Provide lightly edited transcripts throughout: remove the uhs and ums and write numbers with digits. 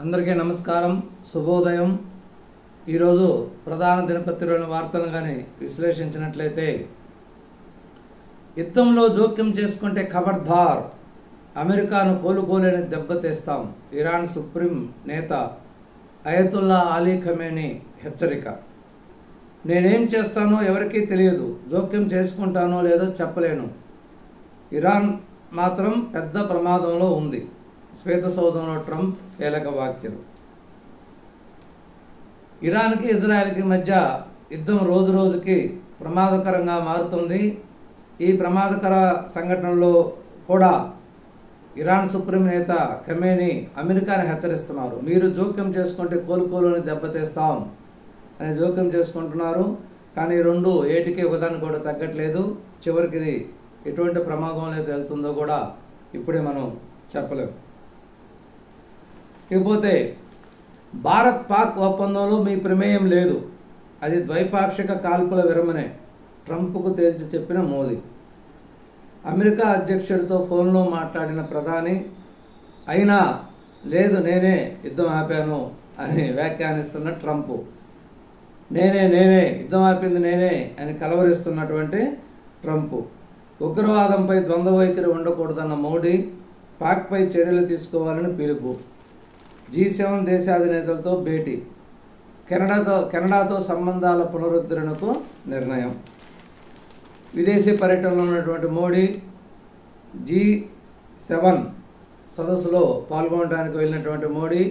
అందరికీ నమస్కారం, శుభోదయం. ఈరోజు ప్రధాన దినపత్రికల వార్తలను కానీ విశ్లేషించినట్లయితే, యుద్ధంలో జోక్యం చేసుకుంటే ఖబర్దార్, అమెరికాను కోలుకోలేని దెబ్బతీస్తాం, ఇరాన్ సుప్రీం నేత అయతుల్లా అలీ ఖమేనీ హెచ్చరిక. నేనేం చేస్తానో ఎవరికీ తెలియదు, జోక్యం చేసుకుంటానో లేదో చెప్పలేను. ఇరాన్ మాత్రం పెద్ద ప్రమాదంలో ఉంది. శ్వేత సౌధంలో ట్రంప్ కీలక వ్యాఖ్యలు. ఇరాన్కి ఇజ్రాయెల్కి మధ్య యుద్ధం రోజు రోజుకి ప్రమాదకరంగా మారుతుంది. ఈ ప్రమాదకర సంఘటనలో కూడా ఇరాన్ సుప్రీం నేత ఖమేనీ అమెరికాని హెచ్చరిస్తున్నారు. మీరు జోక్యం చేసుకుంటే కోలుకోలోని దెబ్బతీస్తాం అని జోక్యం చేసుకుంటున్నారు. కానీ రెండు ఏటికి ఒకదాన్ని కూడా తగ్గట్లేదు. చివరికి ఇది ఎటువంటి ప్రమాదంలోకి వెళ్తుందో కూడా ఇప్పుడే మనం చెప్పలేము. ఇకపోతే భారత్ పాక్ ఒప్పందంలో మీ ప్రమేయం లేదు, అది ద్వైపాక్షిక కాల్పుల విరమనే ట్రంప్కు తేల్చి చెప్పిన మోదీ. అమెరికా అధ్యక్షుడితో ఫోన్లో మాట్లాడిన ప్రధాని అయినా లేదు, నేనే యుద్ధం ఆపాను అని వ్యాఖ్యానిస్తున్న ట్రంప్, నేనే యుద్ధం ఆపింది నేనే అని కలవరిస్తున్నటువంటి ట్రంప్. ఉగ్రవాదంపై ద్వంద్వ వైఖరి ఉండకూడదన్న మోడీ, పాక్పై చర్యలు తీసుకోవాలని పిలుపు. G7 దేశాధినేతలతో భేటీ, కెనడాతో సంబంధాల పునరుద్ధరణకు నిర్ణయం. విదేశీ పర్యటనలో ఉన్నటువంటి మోడీ G7 సదస్సులో పాల్గొనడానికి వెళ్ళినటువంటి మోడీ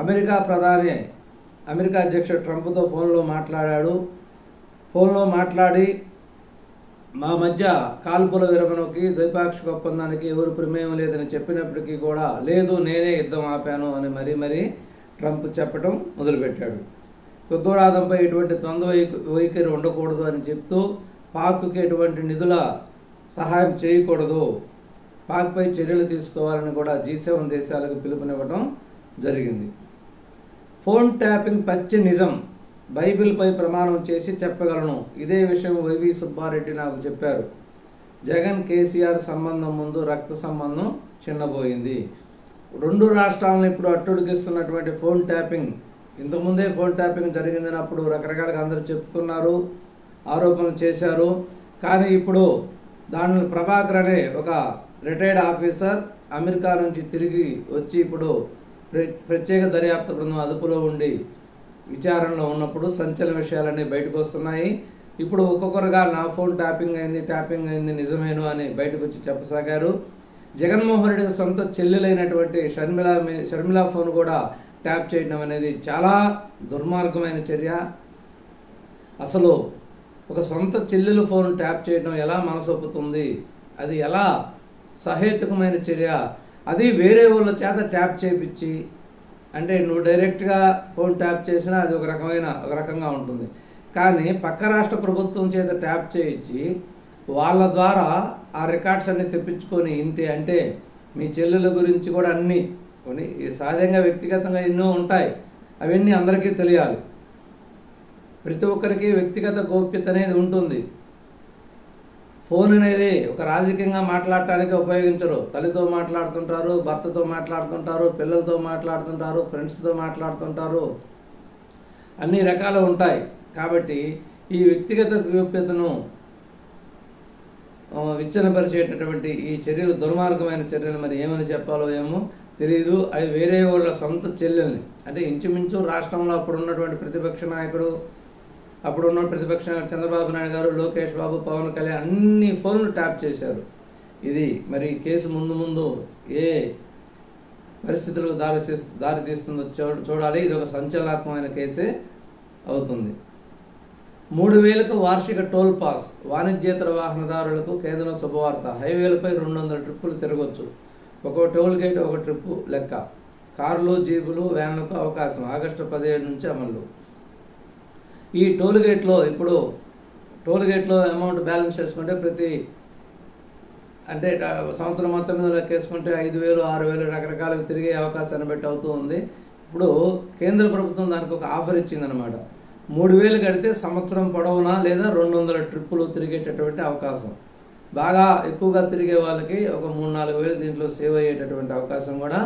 అమెరికా అధ్యక్షుడు ట్రంప్తో ఫోన్లో మాట్లాడాడు. ఫోన్లో మాట్లాడి మా మధ్య కాల్పుల విరమణకి ద్వైపాక్షిక ఒప్పందానికి ఎవరు ప్రమేయం లేదని చెప్పినప్పటికీ కూడా లేదు, నేనే యుద్ధం ఆపాను అని మరీ ట్రంప్ చెప్పడం మొదలుపెట్టాడు. ఉగ్రవాదంపై ఎటువంటి ద్వంద్వ వైఖరి ఉండకూడదు అని చెప్తూ పాక్కి ఎటువంటి నిధుల సహాయం చేయకూడదు, పాక్పై చర్యలు తీసుకోవాలని కూడా G7 దేశాలకు పిలుపునివ్వడం జరిగింది. ఫోన్ ట్యాపింగ్ పచ్చి నిజం, బైబిల్పై ప్రమాణం చేసి చెప్పగలను. ఇదే విషయం వైవి సుబ్బారెడ్డి నాకు చెప్పారు. జగన్ కేసీఆర్ సంబంధం ముందు రక్త సంబంధం చిన్నబోయింది. రెండు రాష్ట్రాలను ఇప్పుడు అట్టుడికిస్తున్నటువంటి ఫోన్ ట్యాపింగ్, ఇంతకుముందే ఫోన్ ట్యాపింగ్ జరిగిందని అప్పుడు రకరకాలుగా అందరూ చెప్పుకున్నారు, ఆరోపణలు చేశారు. కానీ ఇప్పుడు దానిని ప్రభాకర్ అనే ఒక రిటైర్డ్ ఆఫీసర్ అమెరికా నుంచి తిరిగి వచ్చి ఇప్పుడు ప్రత్యేక దర్యాప్తు బృందం అదుపులో ఉండి విచారణలో ఉన్నప్పుడు సంచలన విషయాలన్నీ బయటకు వస్తున్నాయి. ఇప్పుడు ఒక్కొక్కరుగా నా ఫోన్ ట్యాపింగ్ అయింది నిజమేను అని బయటకు వచ్చి చెప్పసాగారు. జగన్మోహన్ రెడ్డి సొంత చెల్లెలైనటువంటి షర్మిల ఫోన్ కూడా ట్యాప్ చేయడం అనేది చాలా దుర్మార్గమైన చర్య. అసలు ఒక సొంత చెల్లెలు ఫోన్ ట్యాప్ చేయడం ఎలా మనసొప్పుతుంది? అది ఎలా సహేతుకమైన చర్య? అది వేరే వాళ్ళ చేత ట్యాప్ చేయించి, అంటే నువ్వు డైరెక్ట్గా ఫోన్ ట్యాప్ చేసినా అది ఒక రకంగా ఉంటుంది. కానీ పక్క రాష్ట్ర ప్రభుత్వం చేత ట్యాప్ చేయించి వాళ్ళ ద్వారా ఆ రికార్డ్స్ అన్ని తెప్పించుకొని అంటే మీ చెల్లెల గురించి కూడా అన్నీ సహజంగా వ్యక్తిగతంగా ఎన్నో ఉంటాయి, అవన్నీ అందరికీ తెలియాలి. ప్రతి ఒక్కరికి వ్యక్తిగత గోప్యత అనేది ఉంటుంది. ఫోన్ అనేది ఒక రాజకీయంగా మాట్లాడటానికి ఉపయోగించరు. తల్లితో మాట్లాడుతుంటారు, భర్తతో మాట్లాడుతుంటారు, పిల్లలతో మాట్లాడుతుంటారు, ఫ్రెండ్స్తో మాట్లాడుతుంటారు, అన్ని రకాలు ఉంటాయి. కాబట్టి ఈ వ్యక్తిగత గోప్యతను విచ్ఛిన్నపరిచేటటువంటి ఈ చర్యలు దుర్మార్గమైన చర్యలు మరి ఏమని చెప్పాలో ఏమో తెలియదు. అది వేరే వాళ్ళ సొంత చెల్లెల్ని, అంటే ఇంచుమించు రాష్ట్రంలో అప్పుడు ఉన్నటువంటి ప్రతిపక్ష నాయకుడు, అప్పుడున్న ప్రతిపక్ష చంద్రబాబు నాయుడు గారు, లోకేష్ బాబు, పవన్ కళ్యాణ్ అన్ని ఫోన్లు ట్యాప్ చేశారు. ఇది మరి కేసు ముందు ఏ పరిస్థితులకు దారి తీస్తుందో చూడాలి. ఇది ఒక సంచలనాత్మకమైన కేసే అవుతుంది. 3,000కు వార్షిక టోల్ పాస్, వాణిజ్యేతర వాహనదారులకు కేంద్రం శుభవార్త. హైవేలపై 200 ట్రిప్పులు తిరగొచ్చు, ఒక్కో టోల్ గేట్ ఒక ట్రిప్పు లెక్క. కార్లు, జీపులు, వ్యాన్లకు అవకాశం. ఆగస్టు 17 నుంచి అమలు. ఈ టోల్ గేట్లో అమౌంట్ బ్యాలెన్స్ చేసుకుంటే అంటే సంవత్సరం మొత్తం మీద లెక్కేసుకుంటే 5,000, 6,000 రకరకాలుగా తిరిగే అవకాశాన్ని బట్టి అవుతూ ఉంది. ఇప్పుడు కేంద్ర ప్రభుత్వం దానికి ఒక ఆఫర్ ఇచ్చిందనమాట. 3,000 కడితే సంవత్సరం పొడవునా లేదా 200 ట్రిప్పులు తిరిగేటటువంటి అవకాశం. బాగా ఎక్కువగా తిరిగే వాళ్ళకి ఒక 3-4 వేలు దీంట్లో సేవ్ అయ్యేటటువంటి అవకాశం కూడా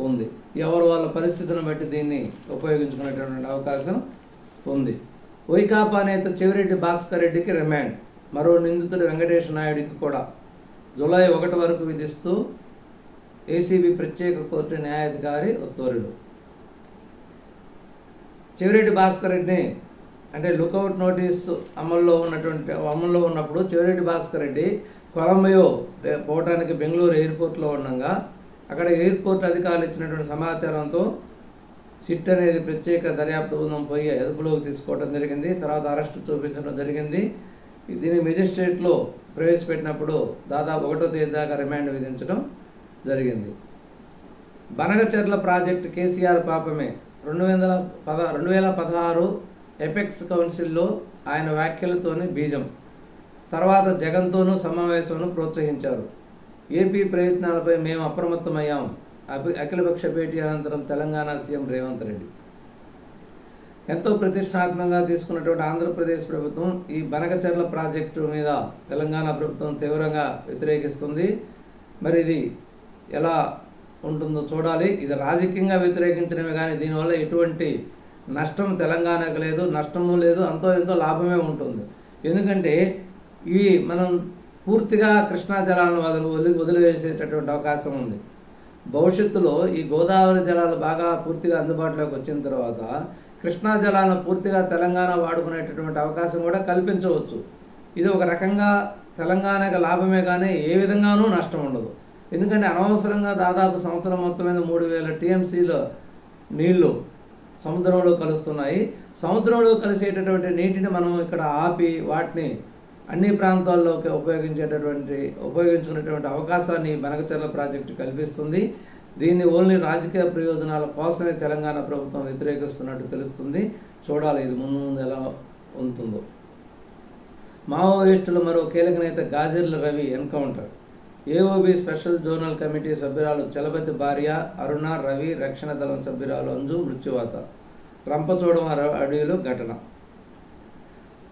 ఉంది. ఎవరు వాళ్ళ పరిస్థితులను బట్టి దీన్ని ఉపయోగించుకునేటటువంటి అవకాశం ఉంది. వైకాపా నేత చెవిరెడ్డి భాస్కర్ రెడ్డికి రిమాండ్. మరో నిందితుడు వెంకటేష్ నాయుడికి కూడా జూలై 1 వరకు విధిస్తూ ఏసీబీ ప్రత్యేక కోర్టు న్యాయాధికారి ఉత్తర్వులు. చెవిరెడ్డి భాస్కర్ రెడ్డిని అంటే లుకౌట్ నోటీస్ అమల్లో ఉన్నప్పుడు చెవిరెడ్డి భాస్కర్ రెడ్డి కొలంబియో పోవటానికి బెంగళూరు ఎయిర్పోర్ట్లో ఉండగా అక్కడ ఎయిర్పోర్ట్ అధికారులు ఇచ్చినటువంటి సమాచారంతో సిట్ అనేది ప్రత్యేక దర్యాప్తు బృందం పోయి అదుపులోకి తీసుకోవడం జరిగింది. తర్వాత అరెస్టు చూపించడం జరిగింది. దీన్ని మెజిస్ట్రేట్లో ప్రవేశపెట్టినప్పుడు దాదాపు 1వ తేదీ దాకా రిమాండ్ విధించడం జరిగింది. బనగచర్ల ప్రాజెక్టు కేసీఆర్ పాపమే. 2016 ఎపెక్స్ కౌన్సిల్లో ఆయన వ్యాఖ్యలతోనే బీజం. తర్వాత జగన్తోనూ సమావేశంను ప్రోత్సహించారు. ఏపీ ప్రయత్నాలపై మేము అప్రమత్తమయ్యాం. అఖిలపక్ష భేటీ అనంతరం తెలంగాణ సీఎం రేవంత్ రెడ్డి. ఎంతో ప్రతిష్టాత్మకంగా తీసుకున్నటువంటి ఆంధ్రప్రదేశ్ ప్రభుత్వం ఈ బనగచర్ల ప్రాజెక్టు మీద తెలంగాణ ప్రభుత్వం తీవ్రంగా వ్యతిరేకిస్తుంది. మరి ఇది ఎలా ఉంటుందో చూడాలి. ఇది రాజకీయంగా వ్యతిరేకించడమే కానీ దీనివల్ల ఎటువంటి నష్టం తెలంగాణకు లేదు, నష్టము లేదు, అంతో ఎంతో లాభమే ఉంటుంది. ఎందుకంటే ఇవి మనం పూర్తిగా కృష్ణా జలాలను వదిలివేసేటటువంటి అవకాశం ఉంది. భవిష్యత్తులో ఈ గోదావరి జలాలు బాగా పూర్తిగా అందుబాటులోకి వచ్చిన తర్వాత కృష్ణా జలాలను పూర్తిగా తెలంగాణ వాడుకునేటటువంటి అవకాశం కూడా కల్పించవచ్చు. ఇది ఒక రకంగా తెలంగాణకు లాభమే కానీ ఏ విధంగానూ నష్టం ఉండదు. ఎందుకంటే అనవసరంగా దాదాపు సంవత్సరం మొత్తమైన 3000 టీఎంసీలో నీళ్లు సముద్రంలో కలుస్తున్నాయి. సముద్రంలో కలిసేటటువంటి నీటిని మనం ఇక్కడ ఆపి వాటిని అన్ని ప్రాంతాల్లోకి ఉపయోగించుకునేటువంటి అవకాశాన్ని బనగచర్ల ప్రాజెక్టు కల్పిస్తుంది. దీన్ని ఓన్లీ రాజకీయ ప్రయోజనాల కోసమే తెలంగాణ ప్రభుత్వం వ్యతిరేకిస్తున్నట్టు తెలుస్తుంది. చూడాలి ఇది ముందు ఎలా ఉంటుందో. మావోయిస్టులు మరో కీలక నేత Gajarla Ravi encounter. AOB special zonal committee సభ్యురాలు చలపతి భార్య అరుణ రవి, రక్షణ దళం సభ్యురాలు అంజు మృత్యువాత. రంపచోడవ అడవిలో ఘటన.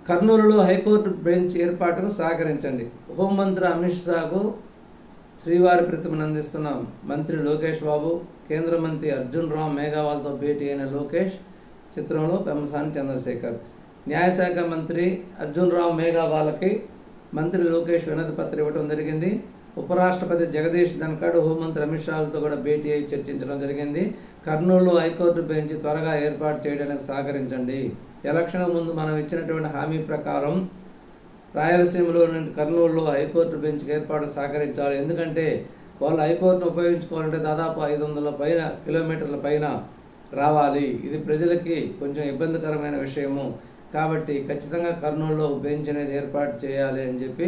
కర్నూలులో హైకోర్టు బెంచ్ ఏర్పాటుకు సహకరించండి. హోంమంత్రి అమిత్ షాకు శ్రీవారి ప్రతిమను అందిస్తున్న మంత్రి లోకేష్ బాబు. కేంద్ర మంత్రి అర్జున్ రామ్ మేఘవాల్తో భేటీ అయిన లోకేష్. చిత్రంలో పెమ్మసాని చంద్రశేఖర్. న్యాయశాఖ మంత్రి అర్జున్ రామ్ మేఘవాల్కి మంత్రి లోకేష్ వినతి పత్రం ఇవ్వడం జరిగింది. ఉపరాష్ట్రపతి జగదీష్ ధన్ఖడ్ హోంమంత్రి అమిత్ షాలతో కూడా భేటీ అయి చర్చించడం జరిగింది. కర్నూలులో హైకోర్టు బెంచ్ త్వరగా ఏర్పాటు చేయడానికి సహకరించండి. ఎలక్షన్ ముందు మనం ఇచ్చినటువంటి హామీ ప్రకారం రాయలసీమలో నుండి కర్నూలులో హైకోర్టు బెంచ్కి ఏర్పాటు సహకరించాలి. ఎందుకంటే వాళ్ళు హైకోర్టును ఉపయోగించుకోవాలంటే దాదాపు 500 కిలోమీటర్ల పైన రావాలి. ఇది ప్రజలకి కొంచెం ఇబ్బందికరమైన విషయము. కాబట్టి ఖచ్చితంగా కర్నూలులో బెంచ్ అనేది ఏర్పాటు చేయాలి అని చెప్పి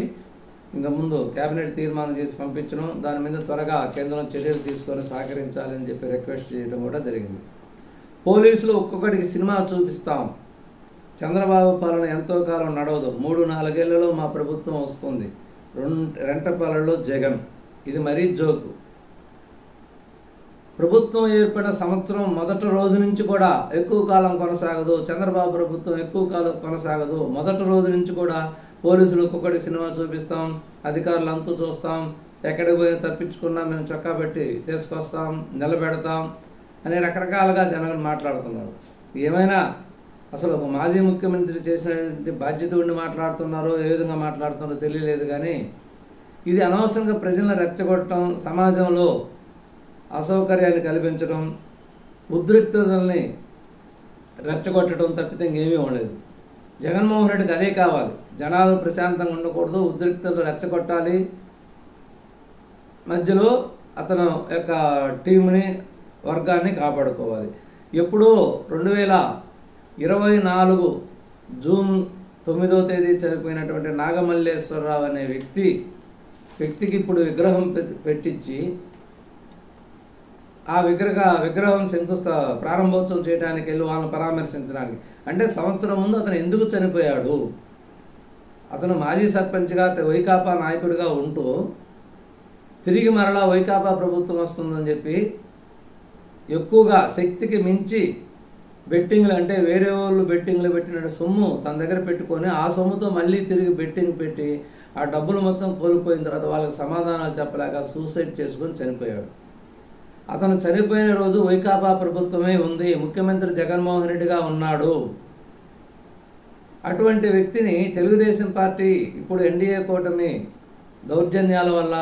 ఇంతకుముందు కేబినెట్ తీర్మానం చేసి పంపించడం, దాని మీద త్వరగా కేంద్రం చర్యలు తీసుకొని సహకరించాలని చెప్పి రిక్వెస్ట్ చేయడం కూడా జరిగింది. పోలీసులు ఒక్కొక్కటికి సినిమా చూపిస్తాం. చంద్రబాబు పాలన ఎంతో కాలం నడవదు, 3-4 ఏళ్లలో మా ప్రభుత్వం వస్తుంది. రెంటపాలలో జగన్. ఇది మరీ జోకు. ప్రభుత్వం ఏర్పడిన సంవత్సరం మొదటి రోజు నుంచి కూడా ఎక్కువ కాలం కొనసాగదు. చంద్రబాబు ప్రభుత్వం ఎక్కువ కాలం కొనసాగదు. మొదటి రోజు నుంచి కూడా పోలీసులు ఒక్కొక్కటి సినిమా చూపిస్తాం, అధికారులు అంతూ చూస్తాం, ఎక్కడికి పోయినా తప్పించుకున్నా మేము చొక్కా పెట్టి తీసుకొస్తాం, నిలబెడతాం అని రకరకాలుగా జనాలు మాట్లాడుతున్నారు. ఏమైనా అసలు ఒక మాజీ ముఖ్యమంత్రి చేసిన బాధ్యత ఉండి మాట్లాడుతున్నారో ఏ విధంగా మాట్లాడుతున్నారో తెలియలేదు. కానీ ఇది అనవసరంగా ప్రజలను రెచ్చగొట్టడం, సమాజంలో అసౌకర్యాన్ని కల్పించడం, ఉద్రిక్తతల్ని రెచ్చగొట్టడం తప్పితే ఇంకేమీ ఉండలేదు. జగన్మోహన్ రెడ్డికి అదే కావాలి. జనాలు ప్రశాంతంగా ఉండకూడదు, ఉద్రిక్తలు రెచ్చగొట్టాలి. మధ్యలో అతను యొక్క టీంని వర్గాన్ని కాపాడుకోవాలి. ఎప్పుడో 2024 జూన్ 9వ తేదీ చనిపోయినటువంటి నాగమల్లేశ్వరరావు అనే వ్యక్తికి ఇప్పుడు విగ్రహం పెట్టించి ఆ విగ్రహం ప్రారంభోత్సవం చేయడానికి వెళ్ళి వాళ్ళని పరామర్శించడానికి. అంటే సంవత్సరం ముందు అతను ఎందుకు చనిపోయాడు? అతను మాజీ సర్పంచ్గా వైకాపా నాయకుడిగా ఉంటూ తిరిగి మరలా వైకాపా ప్రభుత్వం వస్తుందని చెప్పి ఎక్కువగా శక్తికి మించి బెట్టింగ్లు, అంటే వేరే వాళ్ళు బెట్టింగ్లు పెట్టిన సొమ్ము తన దగ్గర పెట్టుకొని ఆ సొమ్ముతో మళ్ళీ తిరిగి బెట్టింగ్ పెట్టి ఆ డబ్బులు మొత్తం కోల్పోయిన తర్వాత వాళ్ళకి సమాధానాలు చెప్పలేక సూసైడ్ చేసుకొని చనిపోయాడు. అతను చనిపోయిన రోజు వైకాపా ప్రభుత్వమే ఉంది, ముఖ్యమంత్రి జగన్మోహన్ రెడ్డిగా ఉన్నాడు. అటువంటి వ్యక్తిని తెలుగుదేశం పార్టీ ఇప్పుడు ఎన్డీఏ కూటమి దౌర్జన్యాల వల్ల,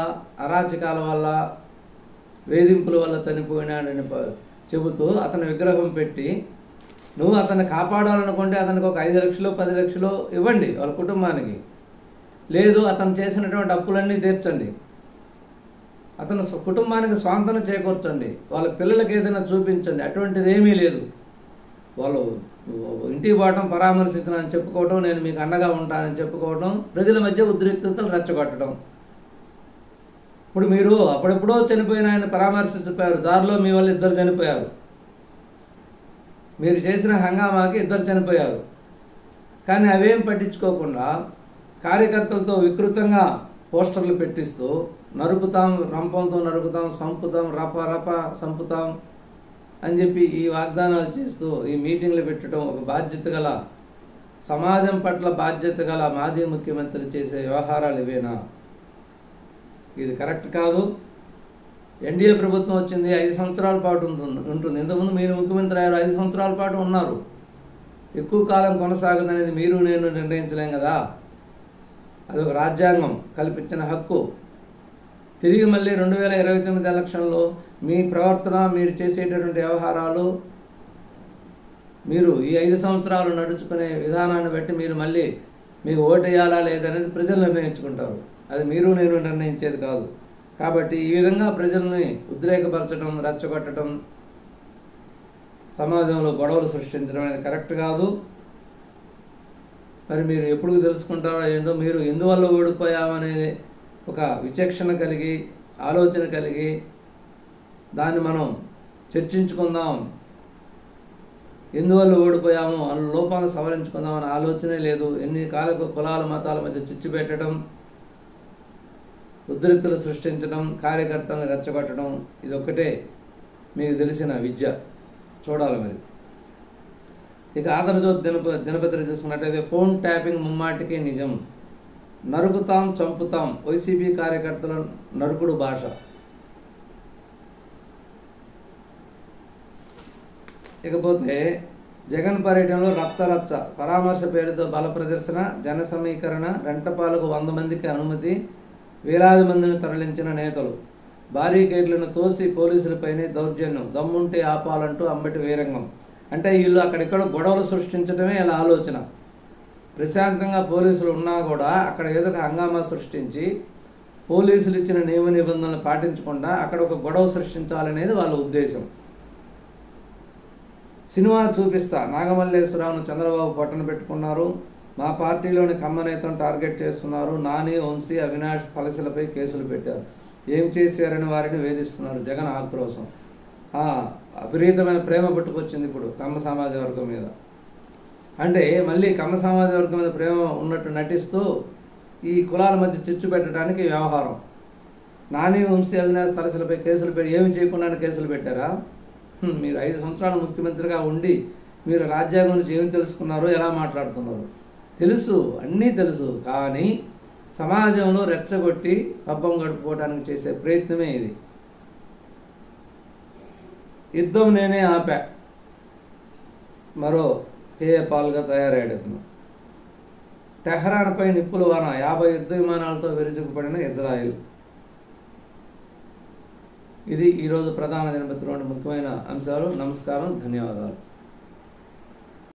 అరాచకాల వల్ల, వేధింపుల వల్ల చనిపోయినాడని చెబుతూ అతని విగ్రహం పెట్టి, నువ్వు అతన్ని కాపాడాలనుకుంటే అతనికి ఒక 5 లక్షలు 10 లక్షలు ఇవ్వండి వాళ్ళ కుటుంబానికి, లేదు అతను చేసినటువంటి అప్పులన్నీ తీర్చండి, అతను కుటుంబానికి స్వాంతన చేకూర్చండి, వాళ్ళ పిల్లలకి ఏదైనా చూపించండి. అటువంటిది ఏమీ లేదు. వాళ్ళు ఇంటికి పోవటం, పరామర్శించనని చెప్పుకోవటం, నేను మీకు అండగా ఉంటానని చెప్పుకోవటం, ప్రజల మధ్య ఉద్రిక్తతలు రెచ్చగొట్టడం. ఇప్పుడు మీరు అప్పుడెప్పుడో చనిపోయిన ఆయన పరామర్శించిపోయారు, దారిలో మీ వాళ్ళు 2 చనిపోయారు, మీరు చేసిన హంగామాకి 2 చనిపోయారు. కానీ అవేం పట్టించుకోకుండా కార్యకర్తలతో వికృతంగా పోస్టర్లు పెట్టిస్తూ నరుకుతాం, రంపంతో నరుకుతాం, సంపుతాం, రప రప సంపుతాం అని చెప్పి ఈ వాగ్దానాలు చేస్తూ ఈ మీటింగ్లు పెట్టడం ఒక బాధ్యత గల, సమాజం పట్ల బాధ్యత గల మాజీ ముఖ్యమంత్రి చేసే వ్యవహారాలు ఇవేనా? ఇది కరెక్ట్ కాదు. ఎన్డీఏ ప్రభుత్వం వచ్చింది, 5 సంవత్సరాల పాటు ఉంటుంది. ఇంతకుముందు మీరు ముఖ్యమంత్రి అయ్యారు, 5 సంవత్సరాల పాటు ఉన్నారు. ఎక్కువ కాలం కొనసాగదనేది మీరు నేను నిర్ణయించలేం కదా. అది ఒక రాజ్యాంగం కల్పించిన హక్కు. తిరిగి మళ్ళీ 2029 ఎలక్షన్లో మీ ప్రవర్తన, మీరు చేసేటటువంటి వ్యవహారాలు, మీరు ఈ 5 సంవత్సరాలు నడుచుకునే విధానాన్ని బట్టి మీరు మళ్ళీ మీకు ఓటేయాలా లేదనేది ప్రజలు నిర్ణయించుకుంటారు. అది మీరు నేను నిర్ణయించేది కాదు. కాబట్టి ఈ విధంగా ప్రజల్ని ఉద్రేకపరచడం, రెచ్చగొట్టడం, సమాజంలో గొడవలు సృష్టించడం అనేది కరెక్ట్ కాదు. మరి మీరు ఎప్పుడు తెలుసుకుంటారో ఏంటో, మీరు ఎందువల్ల ఓడిపోయామనేది ఒక విచక్షణ కలిగి, ఆలోచన కలిగి దాన్ని మనం చర్చించుకుందాం. ఎందువల్ల ఓడిపోయాము అన్న లోపాలను సవరించుకుందాం అనే ఆలోచనే లేదు. ఎన్ని కాలకు కులాల మతాల మధ్య చిచ్చు పెట్టడం, ఉద్రిక్తులు సృష్టించడం, కార్యకర్తలను రెచ్చగొట్టడం, ఇదొక్కటే మీకు తెలిసిన విద్య. చూడాలి మరి. ఇక ఆంధ్రజ్యోతి దినపత్రిక చూసుకున్నట్టయితే, ఫోన్ ట్యాపింగ్ ముమ్మాటికి నిజం, నరుకుతాం చంపుతాం, వైసీపీ కార్యకర్తల నరుకుడు భాష. ఇకపోతే జగన్ పర్యటనలో రచ్చ, పరామర్శ పేరుతో బల ప్రదర్శన, జన సమీకరణ, రెంటపాలకు 100 మందికి అనుమతి, వేలాది మందిని తరలించిన నేతలు, బారికేడ్లను తోసి పోలీసులపైనే దౌర్జన్యం, దమ్ముంటే ఆపాలంటూ అంబటి వీరంగం. అంటే వీళ్ళు అక్కడిక్కడ గొడవలు సృష్టించడమే ఇలా ఆలోచన. ప్రశాంతంగా పోలీసులు ఉన్నా కూడా అక్కడ ఏదో ఒక హంగామా సృష్టించి, పోలీసులు ఇచ్చిన నియమ నిబంధనలు పాటించకుండా అక్కడ ఒక గొడవ సృష్టించాలనేది వాళ్ళ ఉద్దేశం. సినిమా చూపిస్తా, నాగమల్లేశ్వరరావును చంద్రబాబు పట్టణ పెట్టుకున్నారు, మా పార్టీలోని కమ్మనేతను టార్గెట్ చేస్తున్నారు, నాని, వంశీ, అవినాష్ తలసిలపై కేసులు పెట్టారు, ఏం చేశారని వారిని వేధిస్తున్నారు, జగన్ ఆక్రోశం. విపరీతమైన ప్రేమ పట్టుకొచ్చింది ఇప్పుడు కమ్మ సమాజ వర్గం మీద. అంటే మళ్ళీ కమ్మ సమాజ వర్గం మీద ప్రేమ ఉన్నట్టు నటిస్తూ ఈ కులాల మధ్య చిచ్చు పెట్టడానికి వ్యవహారం. నాని, వంశీ, అవినాష్ తలసిలపై కేసులు పెట్టి ఏమి చేయకుండానే కేసులు పెట్టారా? మీరు 5 సంవత్సరాలు ముఖ్యమంత్రిగా ఉండి మీరు రాజ్యాంగం గురించి ఏమి తెలుసుకున్నారో, ఎలా మాట్లాడుతున్నారు తెలుసు, అన్నీ తెలుసు. కానీ సమాజంలో రెచ్చగొట్టి పబ్బం గడుపుకోవడానికి చేసే ప్రయత్నమే ఇది. యుద్ధం నేనే ఆపా, మరో కేఏ పాల్గా తయారయ్యాడు అతను. టెహ్రాన్పై నిప్పుల వాన, 50 యుద్ధ విమానాలతో విరుచుకుపడిన ఇజ్రాయిల్. ఇది ఈరోజు ప్రధాన దినపత్రికలోని ముఖ్యమైన అంశాలు. నమస్కారం, ధన్యవాదాలు.